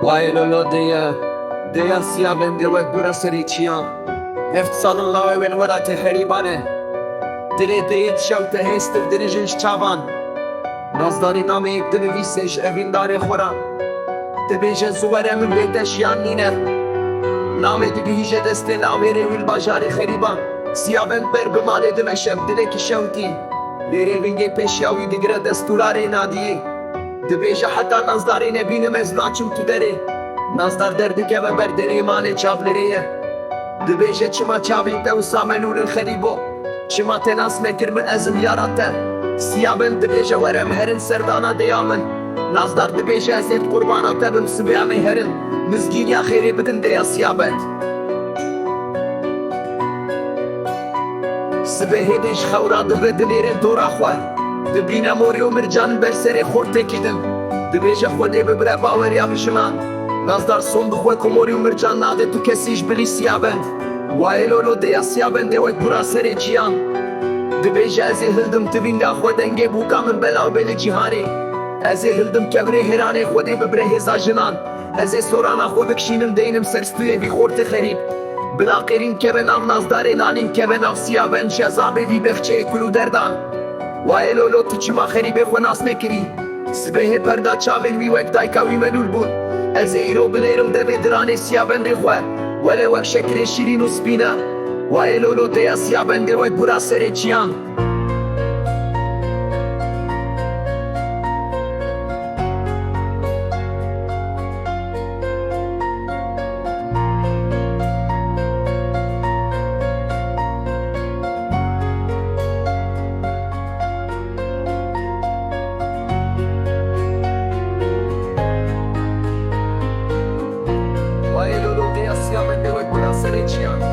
Lolo Deya Siyaben Dewek Burasari Chian Heft Salon Lawe Wen Wara Teheribane Dile Deyit Şevte Hestir Dirижиш Çavan Nazdari Name Ek Diviseş Evindare Khora Dibêje Zuvere Min Bêteşiyan Nîne Name dibîje destê Lawerê Wil Bajarê Xerîban Siyaben ber bi malê dimeşem dilekî şewtî Lêrê vingê pêşiya wî digire destûrarê nadiyê Dibêje heta nazdarê nebînim ez naçim tu derê Nazdar derdikeve ber derê malê çavlerê ye Dibêje çima çavên te wisa menûrin xerîbo Çima te nas mekir min ezim yara te Siyaben dibêje were em herin serdana deya min Nazdar dibêje ez ê qurbana te bim sibê em ê herin Mizgîniya xêrê bidin deya Siyaben Sibê hêdê ji xewra dibe dilêrê dora xwe Dibîne morî û mircan ber serê xor têkî din Dibêje Xwedê bibire baweriya bijiman Nazdar son bixwe ku morî û mircan nade tu kesî ji bilî Siyaben Wayê Lolo Deya Siyaben dê wek bura serê ciyan Dibêje ez ê hildim tivînda xwe dengê bûka min belav bê li cîhanê Ez ê hildim kevirê hêranê Xwedê bibire hêza jinan Ez ê sorana xwe bikişînim deynim ser stûyê bî xortê xerîb Bilaqêrîn keve nav nazdarê nanîn keve nav Siyaben şezabê vî bexçeyê kul û derdan Wayê Lolo tu çima xerîbê xwe nas nekirî Sibê hê perda çavên wî wek dayka wî menûr bûn Ez ê îro bilêrim devê diranê Siyabenrê xwe Wele wek şekerê şîrîn û spîne Wayê Lolo Deya Siyaben dê wek bura serê çiyan Wayê Lolo Deya Siyaben dê wek bura serê çiyan